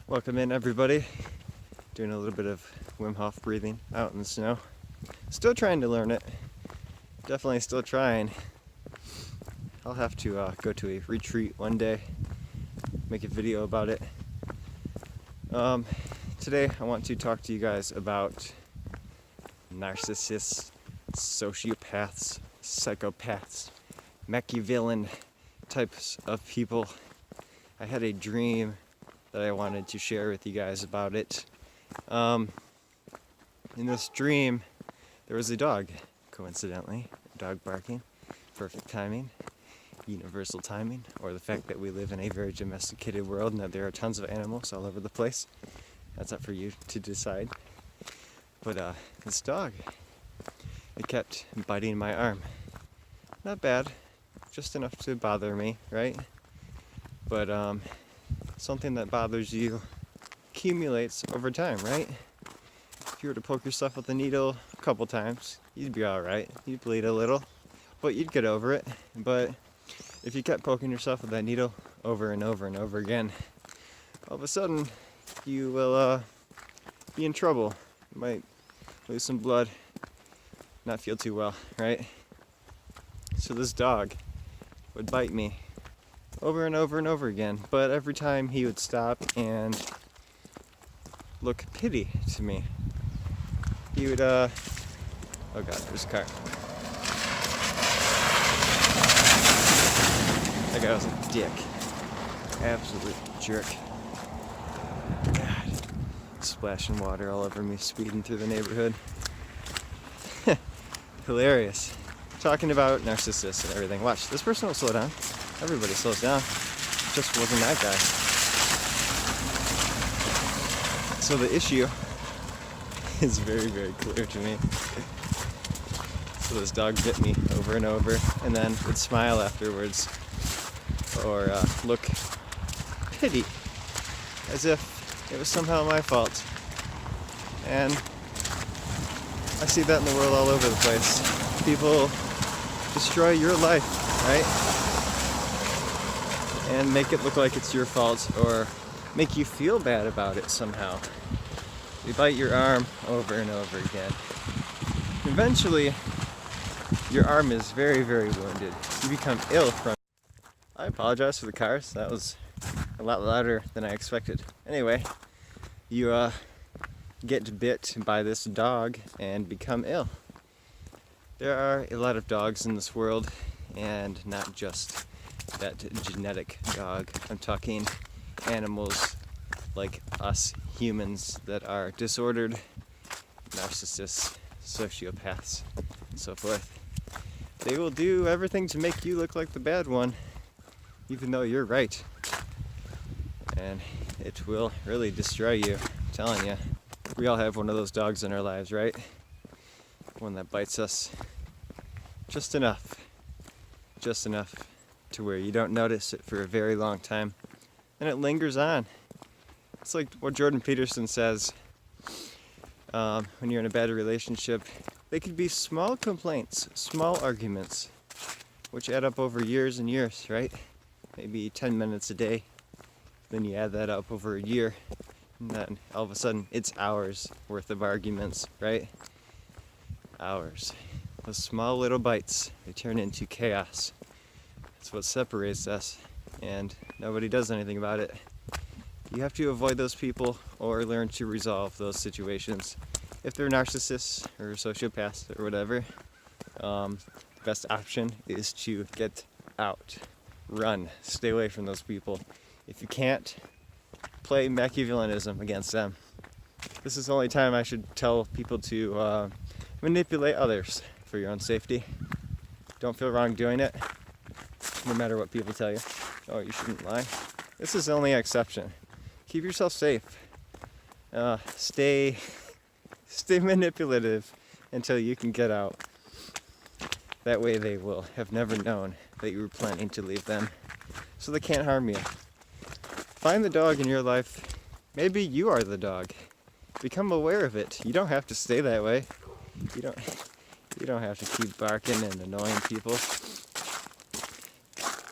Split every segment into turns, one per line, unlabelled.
Welcome in, everybody. Doing a little bit of Wim Hof breathing out in the snow. Still trying to learn it. Definitely still trying. I'll have to go to a retreat one day, make a video about it. Today I want to talk to you guys about narcissists, sociopaths, psychopaths, Machiavellian types of people. I had a dream that I wanted to share with you guys about it. In this dream, there was a dog, coincidentally, a dog barking. Perfect timing, universal timing, or the fact that we live in a very domesticated world and that there are tons of animals all over the place. That's up for you to decide. But this dog, it kept biting my arm. Not bad, just enough to bother me, right? But something that bothers you accumulates over time, right? If you were to poke yourself with a needle a couple times, you'd be alright. You'd bleed a little, but you'd get over it. But if you kept poking yourself with that needle over and over and over again, all of a sudden you will be in trouble. You might lose some blood, not feel too well, right? So this dog would bite me over and over and over again, but every time he would stop and look pity to me. He would oh god, there's a car. That guy was a dick. Absolute jerk. God. Splashing water all over me, speeding through the neighborhood. Hilarious. Talking about narcissists and everything. Watch, this person will slow down. Everybody slows down. Just wasn't that guy. So the issue is very, very clear to me. So this dog bit me over and over, and then would smile afterwards, or look pity, as if it was somehow my fault. And I see that in the world all over the place. People destroy your life, right? And make it look like it's your fault, or make you feel bad about it somehow. They bite your arm over and over again. Eventually, your arm is very, very wounded. You become ill from it. I apologize for the cars. That was a lot louder than I expected. Anyway, you get bit by this dog and become ill. There are a lot of dogs in this world, and not just that genetic dog. I'm talking animals like us humans that are disordered, narcissists, sociopaths, and so forth. They will do everything to make you look like the bad one, even though you're right. And it will really destroy you, I'm telling you. We all have one of those dogs in our lives, right? One that bites us just enough to where you don't notice it for a very long time, and it lingers on. It's like what Jordan Peterson says, when you're in a bad relationship, they could be small complaints, small arguments, which add up over years and years, right? Maybe 10 minutes a day. Then you add that up over a year, and then all of a sudden it's hours worth of arguments, right? Hours. Those small little bites, they turn into chaos. That's what separates us, and nobody does anything about it. You have to avoid those people or learn to resolve those situations. If they're narcissists or sociopaths or whatever, the best option is to get out. Run. Stay away from those people. If you can't, play Machiavellianism against them. This is the only time I should tell people to manipulate others for your own safety. Don't feel wrong doing it, no matter what people tell you. Oh, you shouldn't lie. This is the only exception. Keep yourself safe. Stay manipulative until you can get out. That way they will have never known that you were planning to leave them, so they can't harm you. Find the dog in your life. Maybe you are the dog. Become aware of it. You don't have to stay that way. You don't have to keep barking and annoying people.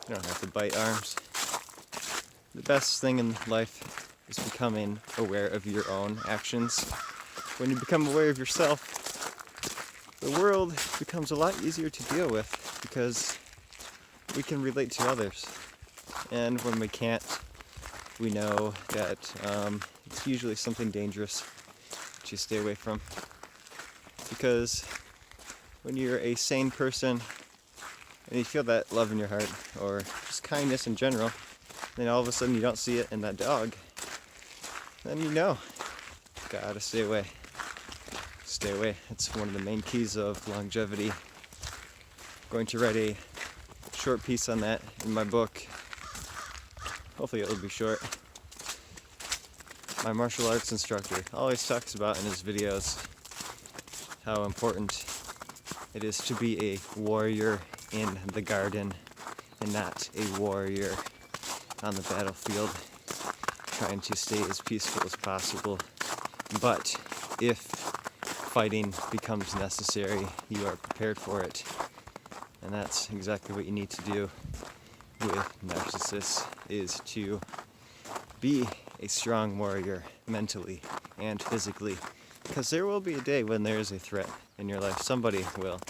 You don't have to bite arms. The best thing in life is becoming aware of your own actions. When you become aware of yourself, the world becomes a lot easier to deal with because we can relate to others. And when we can't, we know that it's usually something dangerous to stay away from. Because when you're a sane person and you feel that love in your heart, or just kindness in general, then all of a sudden you don't see it in that dog, then you know, gotta stay away. Stay away. It's one of the main keys of longevity. I'm going to write a short piece on that in my book. Hopefully it'll be short. My martial arts instructor always talks about in his videos how important it is to be a warrior in the garden and not a warrior on the battlefield, trying to stay as peaceful as possible. But if fighting becomes necessary, you are prepared for it. And that's exactly what you need to do with narcissists, is to be a strong warrior mentally and physically. Because there will be a day when there is a threat in your life. Somebody will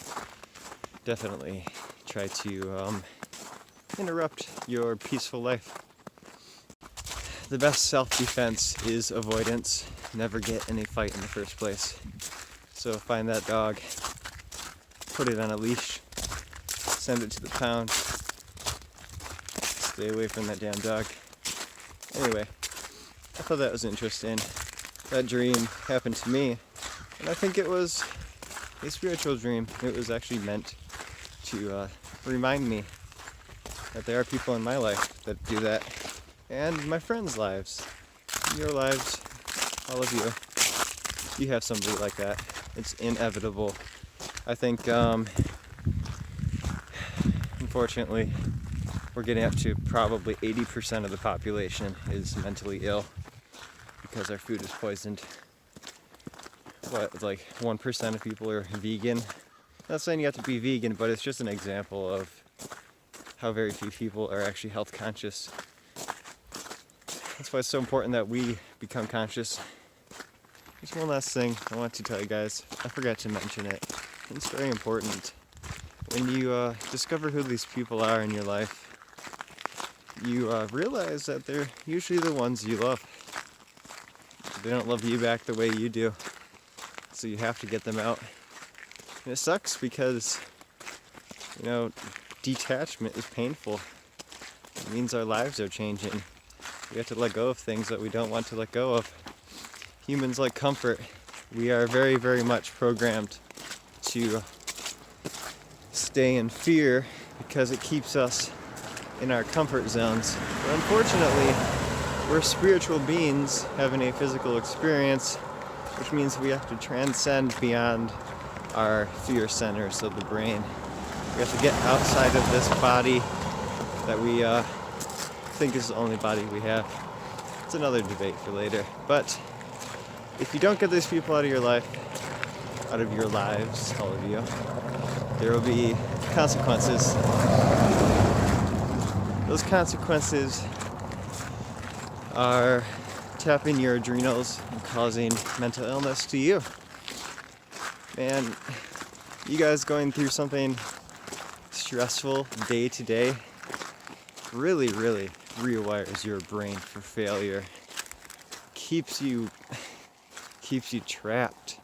definitely try to interrupt your peaceful life. The best self-defense is avoidance. Never get in a fight in the first place. So find that dog, put it on a leash, send it to the pound, stay away from that damn dog. Anyway, I thought that was interesting. That dream happened to me, and I think it was a spiritual dream. It was actually meant to remind me that there are people in my life that do that, and my friends' lives, your lives, all of you. You have somebody like that. It's inevitable. I think, unfortunately, we're getting up to probably 80% of the population is mentally ill because our food is poisoned. What, like 1% of people are vegan? Not saying you have to be vegan, but it's just an example of how very few people are actually health conscious. That's why it's so important that we become conscious. There's one last thing I want to tell you guys. I forgot to mention it. It's very important. When you discover who these people are in your life, you realize that they're usually the ones you love. They don't love you back the way you do. So you have to get them out. And it sucks because, detachment is painful. It means our lives are changing. We have to let go of things that we don't want to let go of. Humans like comfort. We are very, very much programmed to stay in fear because it keeps us in our comfort zones. But unfortunately, we're spiritual beings having a physical experience, which means we have to transcend beyond our fear centers of the brain. We have to get outside of this body that we think is the only body we have. It's another debate for later. But if you don't get these people out of your life, out of your lives, all of you, there will be consequences. Those consequences are tapping your adrenals and causing mental illness to you. And you guys going through something stressful day to day really, really rewires your brain for failure. Keeps you trapped.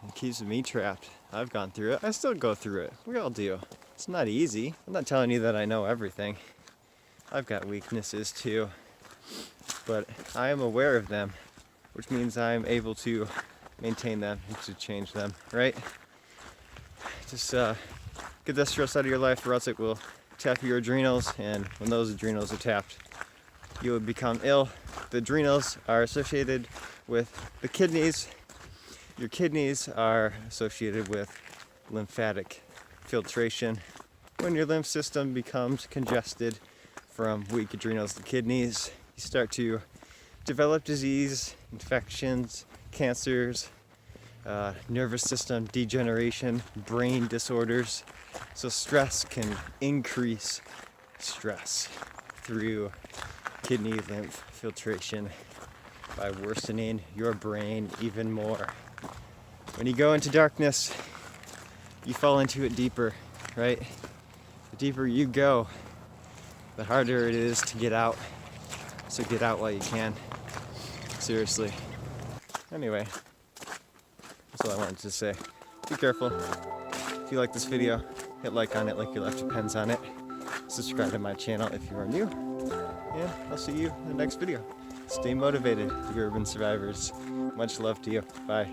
It keeps me trapped. I've gone through it. I still go through it. We all do. It's not easy. I'm not telling you that I know everything. I've got weaknesses too. But I am aware of them, which means I'm able to maintain them and to change them, right? Just get that stress out of your life, or else it will tap your adrenals, and when those adrenals are tapped, you would become ill. The adrenals are associated with the kidneys. Your kidneys are associated with lymphatic filtration. When your lymph system becomes congested from weak adrenals to kidneys, you start to develop disease, infections, cancers, nervous system degeneration, brain disorders. So stress can increase stress through kidney lymph filtration by worsening your brain even more. When you go into darkness, you fall into it deeper, right? The deeper you go, the harder it is to get out. So get out while you can. Seriously. Anyway, that's all I wanted to say. Be careful. If you like this video, hit like on it like you left your pens on it. Subscribe to my channel if you are new. And I'll see you in the next video. Stay motivated, you urban survivors. Much love to you. Bye.